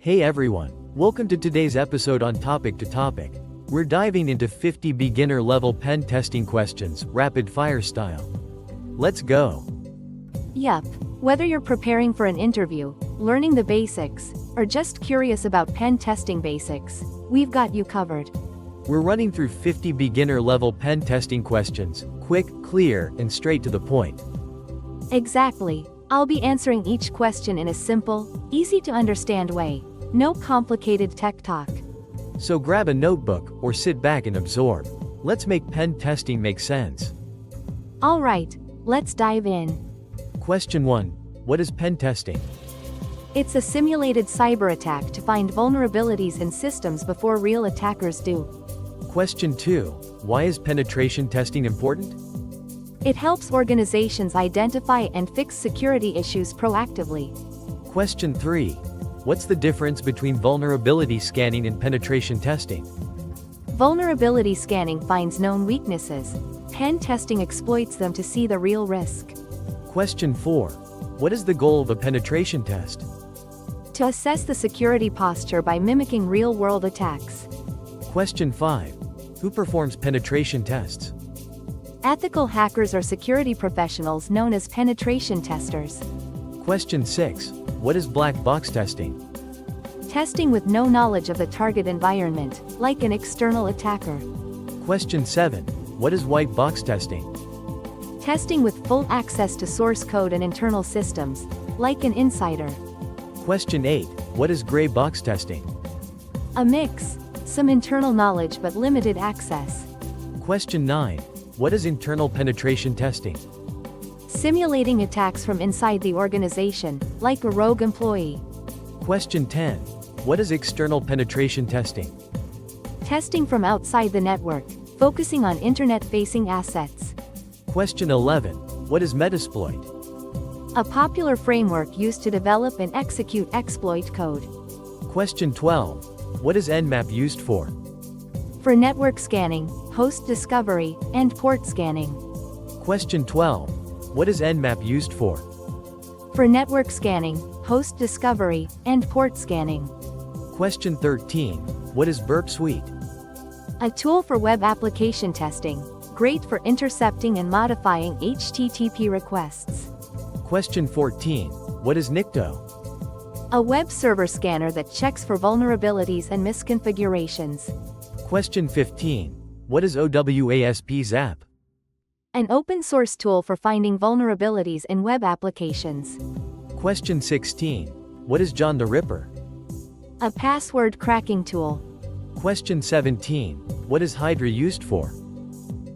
Hey everyone, welcome to today's episode on Topic to Topic. We're diving into 50 beginner-level pen testing questions, rapid-fire style. Let's go. Yup. Whether you're preparing for an interview, learning the basics, or just curious about pen testing basics, we've got you covered. We're running through 50 beginner-level pen testing questions, quick, clear, and straight to the point. Exactly. I'll be answering each question in a simple, easy-to-understand way. No complicated tech talk. So grab a notebook, or sit back and absorb. Let's make pen testing make sense. Alright, let's dive in. Question 1. What is pen testing? It's a simulated cyber attack to find vulnerabilities in systems before real attackers do. Question 2. Why is penetration testing important? It helps organizations identify and fix security issues proactively. Question 3. What's the difference between vulnerability scanning and penetration testing? Vulnerability scanning finds known weaknesses. Pen testing exploits them to see the real risk. Question 4. What is the goal of a penetration test? To assess the security posture by mimicking real-world attacks. Question 5. Who performs penetration tests? Ethical hackers or security professionals known as penetration testers. Question 6. What is black box testing? Testing with no knowledge of the target environment, like an external attacker. Question 7. What is white box testing? Testing with full access to source code and internal systems, like an insider. Question 8. What is gray box testing? A mix. Some internal knowledge but limited access. Question 9. What is internal penetration testing? Simulating attacks from inside the organization, like a rogue employee. Question 10. What is external penetration testing? Testing from outside the network, focusing on internet-facing assets. Question 11. What is Metasploit? A popular framework used to develop and execute exploit code. Question 12. What is Nmap used for? For network scanning, host discovery, and port scanning. Question 12. What is Nmap used for? For network scanning, host discovery, and port scanning. Question 13. What is Burp Suite? A tool for web application testing, great for intercepting and modifying HTTP requests. Question 14. What is Nikto? A web server scanner that checks for vulnerabilities and misconfigurations. Question 15. What is OWASP Zap? An open-source tool for finding vulnerabilities in web applications. Question 16. What is John the Ripper? A password cracking tool. Question 17. What is Hydra used for?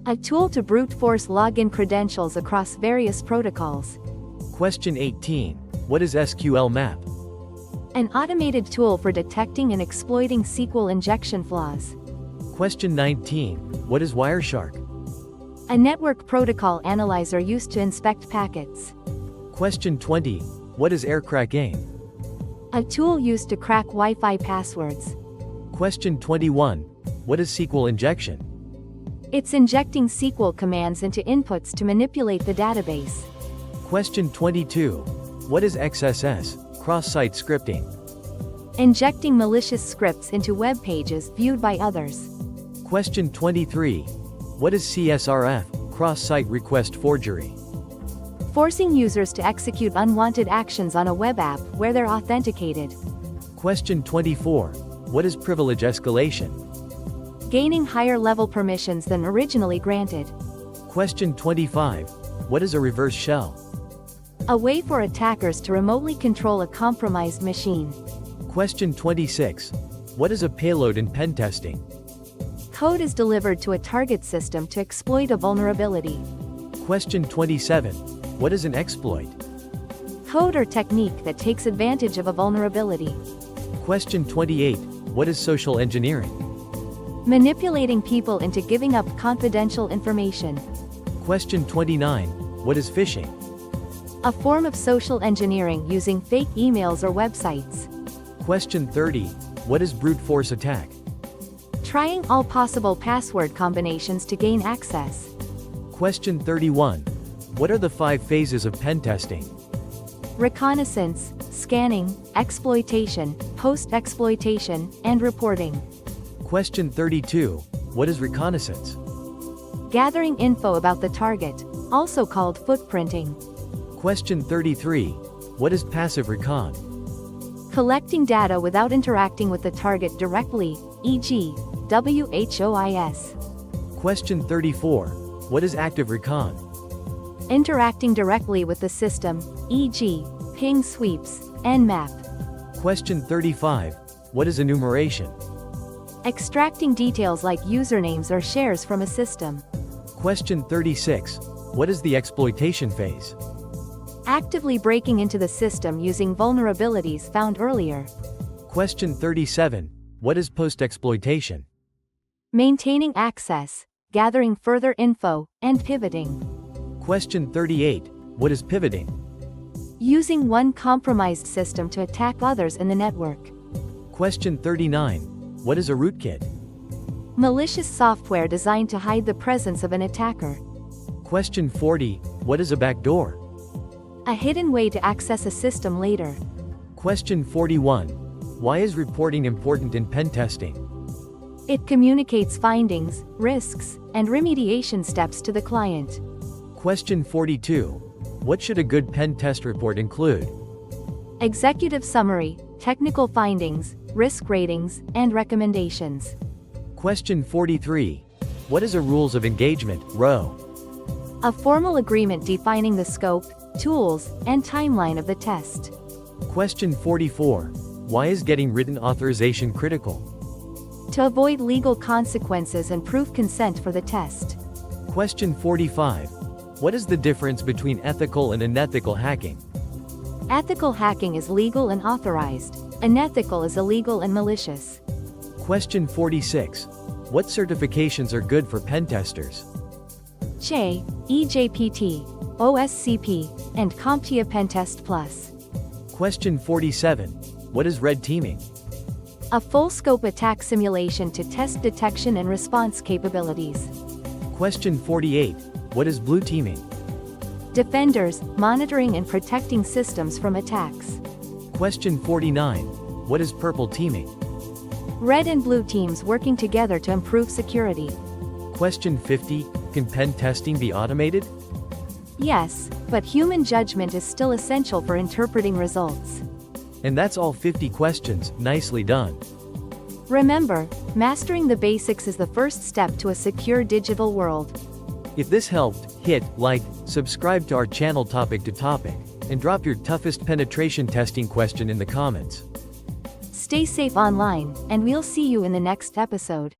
A tool to brute force login credentials across various protocols. Question 18. What is SQL Map? An automated tool for detecting and exploiting SQL injection flaws. Question 19. What is Wireshark? A network protocol analyzer used to inspect packets. Question 20. What is Aircrack AIM? A tool used to crack Wi-Fi passwords. Question 21. What is SQL injection? It's injecting SQL commands into inputs to manipulate the database. Question 22. What is XSS, cross-site scripting? Injecting malicious scripts into web pages viewed by others. Question 23. What is CSRF, cross-site request forgery? Forcing users to execute unwanted actions on a web app where they're authenticated. Question 24. What is privilege escalation? Gaining higher level permissions than originally granted. Question 25. What is a reverse shell? A way for attackers to remotely control a compromised machine. Question 26. What is a payload in pen testing? Code is delivered to a target system to exploit a vulnerability. Question 27. What is an exploit? Code or technique that takes advantage of a vulnerability. Question 28. What is social engineering? Manipulating people into giving up confidential information. Question 29. What is phishing? A form of social engineering using fake emails or websites. Question 30. What is brute force attack? Trying all possible password combinations to gain access. Question 31. What are the 5 phases of pen testing? Reconnaissance, scanning, exploitation, post-exploitation, and reporting. Question 32. What is reconnaissance? Gathering info about the target, also called footprinting. Question 33. What is passive recon? Collecting data without interacting with the target directly, e.g., WHOIS. Question 34. What is active recon? Interacting directly with the system, e.g., ping sweeps, Nmap. Question 35. What is enumeration? Extracting details like usernames or shares from a system. Question 36. What is the exploitation phase? Actively breaking into the system using vulnerabilities found earlier. Question 37. What is post-exploitation? Maintaining access, gathering further info, and pivoting. Question 38. What is pivoting? Using one compromised system to attack others in the network. Question 39. What is a rootkit? Malicious software designed to hide the presence of an attacker. Question 40. What is a backdoor? A hidden way to access a system later. Question 41. Why is reporting important in pen testing? It communicates findings, risks, and remediation steps to the client. Question 42. What should a good pen test report include? Executive summary, technical findings, risk ratings, and recommendations. Question 43. What is a rules of engagement, ROE? A formal agreement defining the scope, tools, and timeline of the test. Question 44. Why is getting written authorization critical? To avoid legal consequences and prove consent for the test. Question 45. What is the difference between ethical and unethical hacking? Ethical hacking is legal and authorized. Unethical is illegal and malicious. Question 46. What certifications are good for pen testers? CHE, EJPT, OSCP, and CompTIA Pentest Plus. Question 47. What is red teaming? A full-scope attack simulation to test detection and response capabilities. Question 48. What is blue teaming? Defenders, monitoring and protecting systems from attacks. Question 49. What is purple teaming? Red and blue teams working together to improve security. Question 50. Can pen testing be automated? Yes, but human judgment is still essential for interpreting results. And that's all 50 questions. Nicely done. Remember, mastering the basics is the first step to a secure digital world. If this helped, hit like, subscribe to our channel Topic to Topic, and drop your toughest penetration testing question in the comments. Stay safe online, and we'll see you in the next episode.